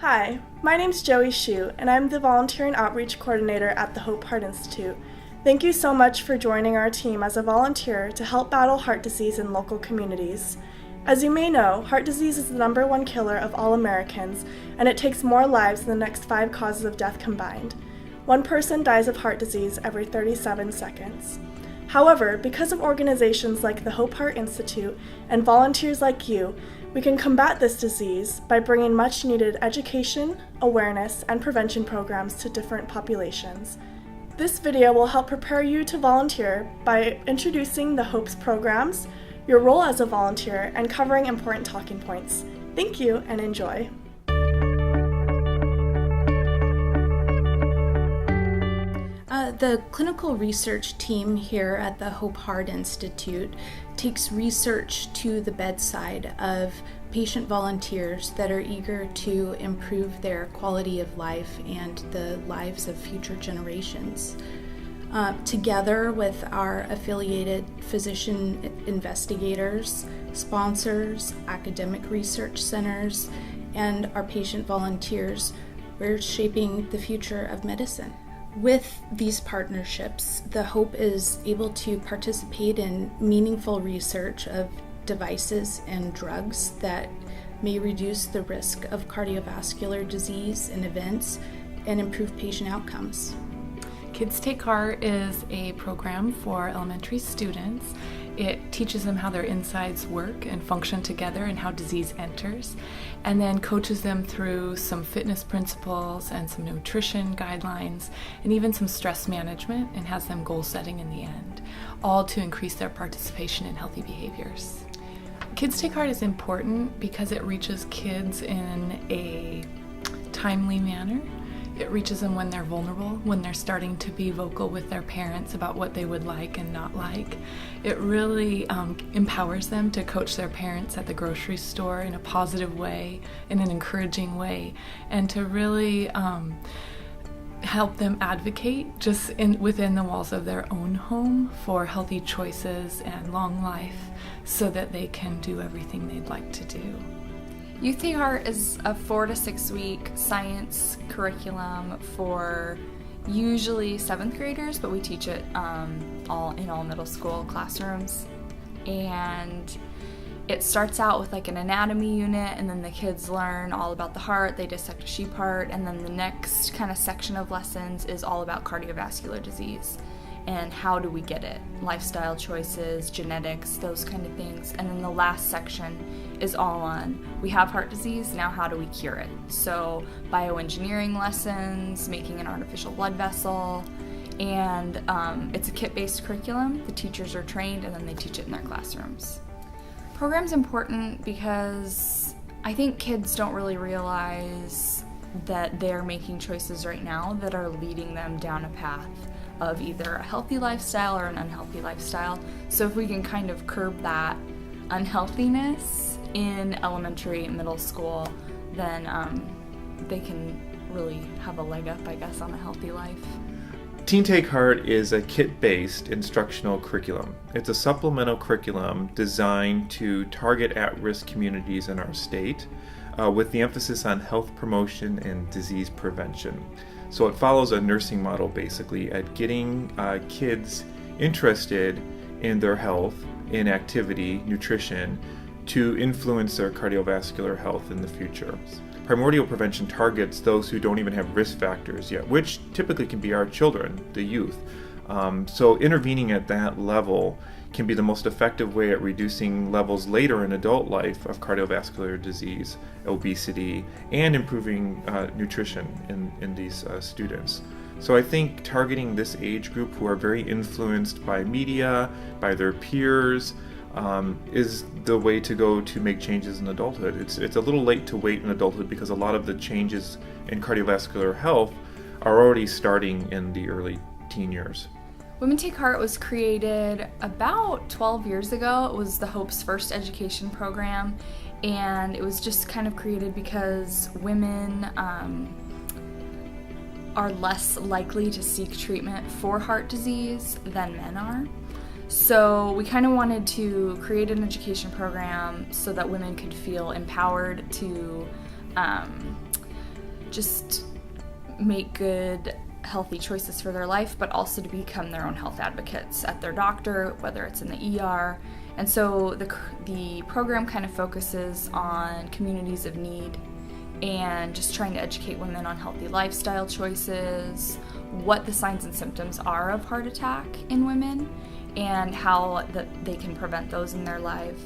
Hi, my name's Joey Shu, and I'm the Volunteer and Outreach Coordinator at the Hope Heart Institute. Thank you so much for joining our team as a volunteer to help battle heart disease in local communities. As you may know, heart disease is the #1 killer of all Americans, and it takes more lives than the next 5 causes of death combined. One person dies of heart disease every 37 seconds. However, because of organizations like the Hope Heart Institute and volunteers like you, we can combat this disease by bringing much-needed education, awareness, and prevention programs to different populations. This video will help prepare you to volunteer by introducing the Hope's programs, your role as a volunteer, and covering important talking points. Thank you and enjoy. The clinical research team here at the Hope Heart Institute takes research to the bedside of patient volunteers that are eager to improve their quality of life and the lives of future generations. Together with our affiliated physician investigators, sponsors, academic research centers, and our patient volunteers, we're shaping the future of medicine. With these partnerships, the Hope is able to participate in meaningful research of devices and drugs that may reduce the risk of cardiovascular disease and events and improve patient outcomes. Kids Take Heart is a program for elementary students. It teaches them how their insides work and function together and how disease enters, and then coaches them through some fitness principles and some nutrition guidelines and even some stress management, and has them goal setting in the end, all to increase their participation in healthy behaviors. Kids Take Heart is important because it reaches kids in a timely manner. It reaches them when they're vulnerable, when they're starting to be vocal with their parents about what they would like and not like. It really empowers them to coach their parents at the grocery store in a positive way, in an encouraging way, and to really help them advocate within the walls of their own home for healthy choices and long life so that they can do everything they'd like to do. Youth Take Heart is a 4 to 6 week science curriculum for usually 7th graders, but we teach it all middle school classrooms. And it starts out with like an anatomy unit, and then the kids learn all about the heart, they dissect a sheep heart, and then the next kind of section of lessons is all about cardiovascular disease and how do we get it, lifestyle choices, genetics, those kind of things. And then the last section is all on, we have heart disease, now how do we cure it? So bioengineering lessons, making an artificial blood vessel, and it's a kit-based curriculum. The teachers are trained and then they teach it in their classrooms. Program's important because I think kids don't really realize that they're making choices right now that are leading them down a path of either a healthy lifestyle or an unhealthy lifestyle. So if we can kind of curb that unhealthiness in elementary and middle school, then they can really have a leg up, I guess, on a healthy life. Teen Take Heart is a kit-based instructional curriculum. It's a supplemental curriculum designed to target at-risk communities in our state with the emphasis on health promotion and disease prevention. So it follows a nursing model basically at getting kids interested in their health, in activity, nutrition, to influence their cardiovascular health in the future. Primordial prevention targets those who don't even have risk factors yet, which typically can be our children, the youth. So intervening at that level can be the most effective way at reducing levels later in adult life of cardiovascular disease, obesity, and improving nutrition in these students. So I think targeting this age group who are very influenced by media, by their peers, is the way to go to make changes in adulthood. It's a little late to wait in adulthood because a lot of the changes in cardiovascular health are already starting in the early teen years. Women Take Heart was created about 12 years ago. It was the Hope's first education program, and it was just kind of created because women are less likely to seek treatment for heart disease than men are. So we kind of wanted to create an education program so that women could feel empowered to just make good, healthy choices for their life, but also to become their own health advocates at their doctor, whether it's in the ER. And so the program kind of focuses on communities of need and just trying to educate women on healthy lifestyle choices, what the signs and symptoms are of heart attack in women, and how they can prevent those in their life.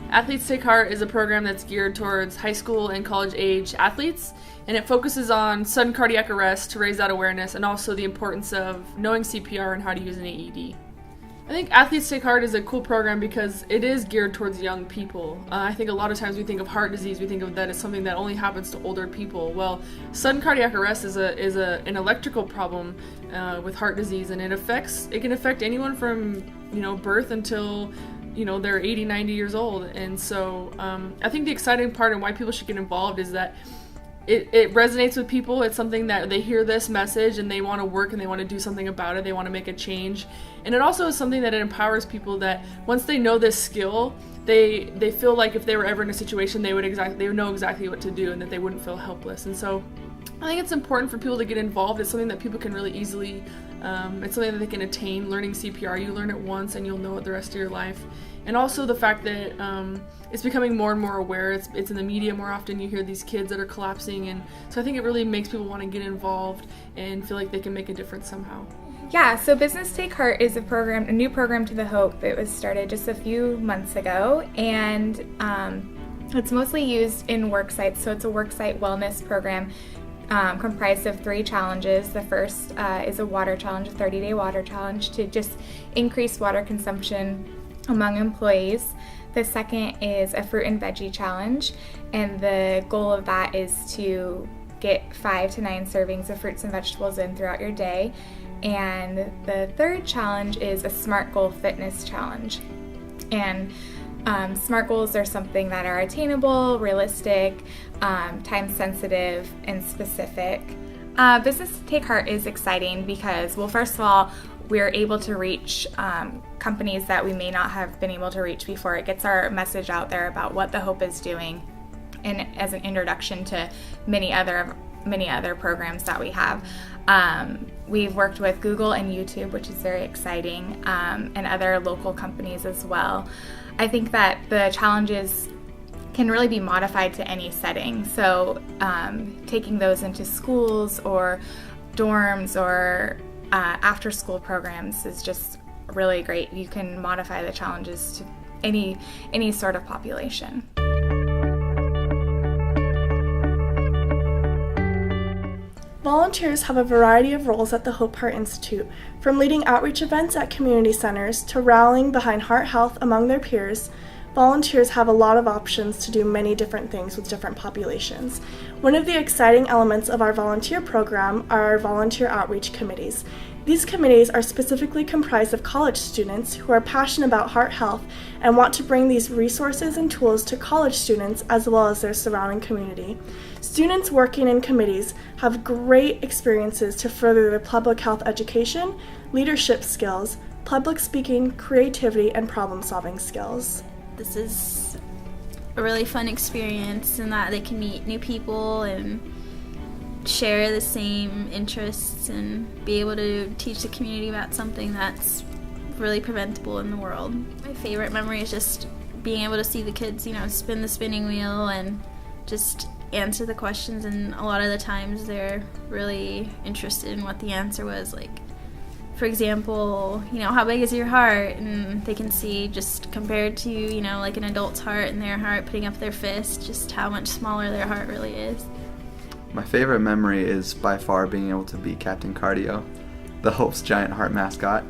Athletes Take Heart is a program that's geared towards high school and college age athletes, and it focuses on sudden cardiac arrest to raise that awareness and also the importance of knowing CPR and how to use an AED. I think Athletes Take Heart is a cool program because it is geared towards young people. I think a lot of times we think of heart disease, we think of that as something that only happens to older people. Well, sudden cardiac arrest is an electrical problem with heart disease, and it can affect anyone from birth until they're 80, 90 years old. And so I think the exciting part and why people should get involved is that it resonates with people. It's something that they hear this message and they want to work and they want to do something about it. They want to make a change. And it also is something that it empowers people that once they know this skill, they feel like if they were ever in a situation, they would know exactly what to do and that they wouldn't feel helpless. And so I think it's important for people to get involved. It's something that people can really easily, it's something that they can attain. Learning CPR, you learn it once and you'll know it the rest of your life. And also the fact that it's becoming more and more aware. It's in the media more often. You hear these kids that are collapsing, and so I think it really makes people want to get involved and feel like they can make a difference somehow. Yeah, so Business Take Heart is a new program to the Hope. It was started just a few months ago, and it's mostly used in work sites. So it's a worksite wellness program comprised of 3 challenges. The first is a water challenge, a 30-day water challenge to just increase water consumption among employees. The second is a fruit and veggie challenge, and the goal of that is to get 5 to 9 servings of fruits and vegetables in throughout your day. And the third challenge is a SMART goal fitness challenge. And SMART goals are something that are attainable, realistic, time sensitive, and specific. Business Take Heart is exciting because, well, first of all, we're able to reach companies that we may not have been able to reach before. It gets our message out there about what the Hope is doing, and as an introduction to many other programs that we have. We've worked with Google and YouTube, which is very exciting, and other local companies as well. I think that the challenges can really be modified to any setting. So taking those into schools or dorms or after school programs is just really great. You can modify the challenges to any sort of population. Volunteers have a variety of roles at the Hope Heart Institute, from leading outreach events at community centers to rallying behind heart health among their peers. Volunteers have a lot of options to do many different things with different populations. One of the exciting elements of our volunteer program are our volunteer outreach committees. These committees are specifically comprised of college students who are passionate about heart health and want to bring these resources and tools to college students as well as their surrounding community. Students working in committees have great experiences to further their public health education, leadership skills, public speaking, creativity, and problem-solving skills. This is a really fun experience in that they can meet new people and share the same interests and be able to teach the community about something that's really preventable in the world. My favorite memory is just being able to see the kids, spin the spinning wheel and just answer the questions, and a lot of the times they're really interested in what the answer was. Like, for example, how big is your heart? And they can see, just compared to, like an adult's heart and their heart, putting up their fist, just how much smaller their heart really is. My favorite memory is by far being able to be Captain Cardio, the Hope's giant heart mascot.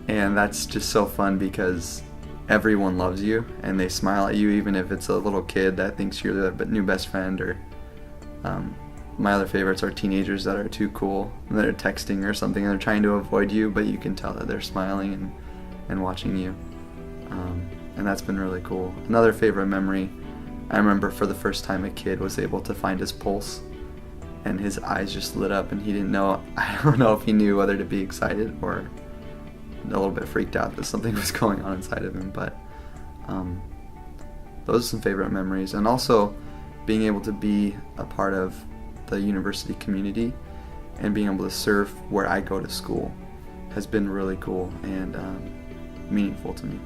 And that's just so fun because everyone loves you and they smile at you, even if it's a little kid that thinks you're their new best friend. Or my other favorites are teenagers that are too cool and that are texting or something and they're trying to avoid you, but you can tell that they're smiling and watching you. And that's been really cool. Another favorite memory, I remember for the first time a kid was able to find his pulse and his eyes just lit up and he didn't know, I don't know if he knew whether to be excited or a little bit freaked out that something was going on inside of him. But those are some favorite memories. And also being able to be a part of the university community and being able to serve where I go to school has been really cool and meaningful to me.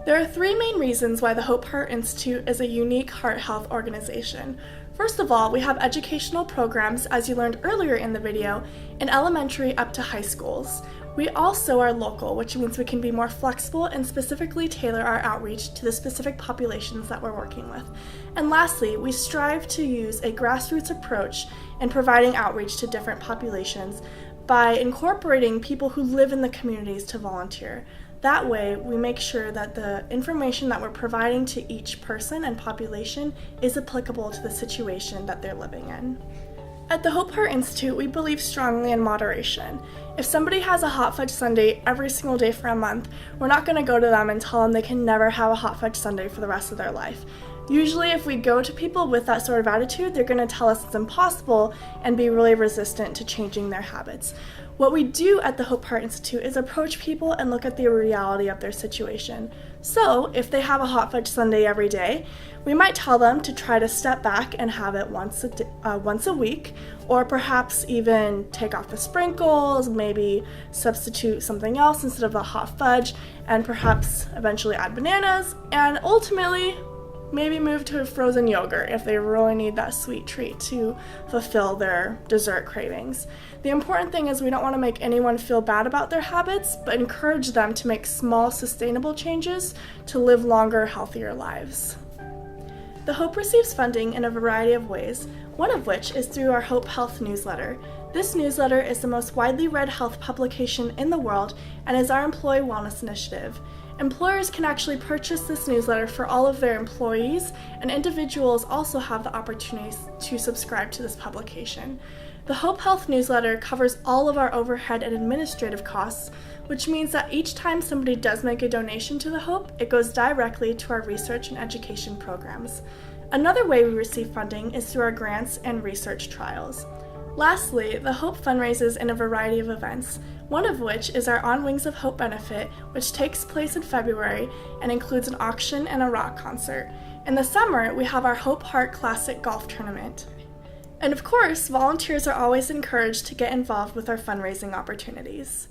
There are three main reasons why the Hope Heart Institute is a unique heart health organization. First of all, we have educational programs, as you learned earlier in the video, in elementary up to high schools. We also are local, which means we can be more flexible and specifically tailor our outreach to the specific populations that we're working with. And lastly, we strive to use a grassroots approach in providing outreach to different populations by incorporating people who live in the communities to volunteer. That way, we make sure that the information that we're providing to each person and population is applicable to the situation that they're living in. At the Hope Heart Institute, we believe strongly in moderation. If somebody has a hot fudge sundae every single day for a month, we're not going to go to them and tell them they can never have a hot fudge sundae for the rest of their life. Usually, if we go to people with that sort of attitude, they're going to tell us it's impossible and be really resistant to changing their habits. What we do at the Hope Heart Institute is approach people and look at the reality of their situation. So, if they have a hot fudge sundae every day, we might tell them to try to step back and have it once a week, or perhaps even take off the sprinkles, maybe substitute something else instead of the hot fudge, and perhaps eventually add bananas, and ultimately maybe move to frozen yogurt if they really need that sweet treat to fulfill their dessert cravings. The important thing is we don't want to make anyone feel bad about their habits, but encourage them to make small, sustainable changes to live longer, healthier lives. The Hope receives funding in a variety of ways, one of which is through our Hope Health newsletter. This newsletter is the most widely read health publication in the world and is our employee wellness initiative. Employers can actually purchase this newsletter for all of their employees, and individuals also have the opportunity to subscribe to this publication. The Hope Health newsletter covers all of our overhead and administrative costs, which means that each time somebody does make a donation to the Hope, it goes directly to our research and education programs. Another way we receive funding is through our grants and research trials. Lastly, the Hope fundraises in a variety of events, one of which is our On Wings of Hope benefit, which takes place in February and includes an auction and a rock concert. In the summer, we have our Hope Heart Classic Golf Tournament. And of course, volunteers are always encouraged to get involved with our fundraising opportunities.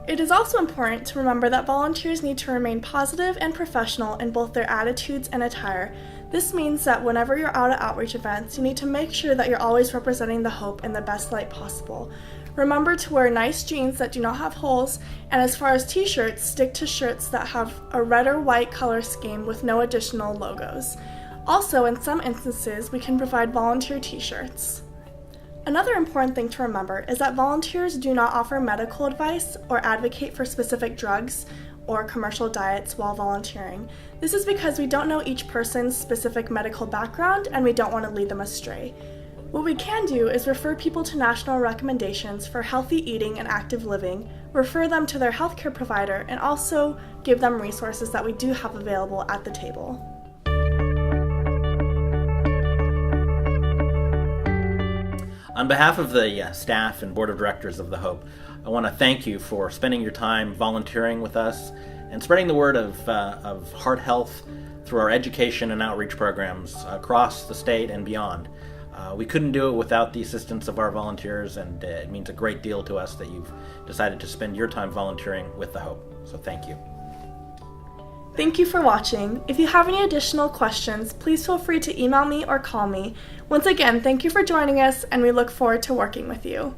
It is also important to remember that volunteers need to remain positive and professional in both their attitudes and attire. This means that whenever you're out at outreach events, you need to make sure that you're always representing the Hope in the best light possible. Remember to wear nice jeans that do not have holes, and as far as t-shirts, stick to shirts that have a red or white color scheme with no additional logos. Also, in some instances, we can provide volunteer t-shirts. Another important thing to remember is that volunteers do not offer medical advice or advocate for specific drugs or commercial diets while volunteering. This is because we don't know each person's specific medical background and we don't want to lead them astray. What we can do is refer people to national recommendations for healthy eating and active living, refer them to their healthcare provider, and also give them resources that we do have available at the table. On behalf of the staff and board of directors of the Hope, I want to thank you for spending your time volunteering with us and spreading the word of heart health through our education and outreach programs across the state and beyond. We couldn't do it without the assistance of our volunteers, and it means a great deal to us that you've decided to spend your time volunteering with the Hope. So thank you. Thank you for watching. If you have any additional questions, please feel free to email me or call me. Once again, thank you for joining us, and we look forward to working with you.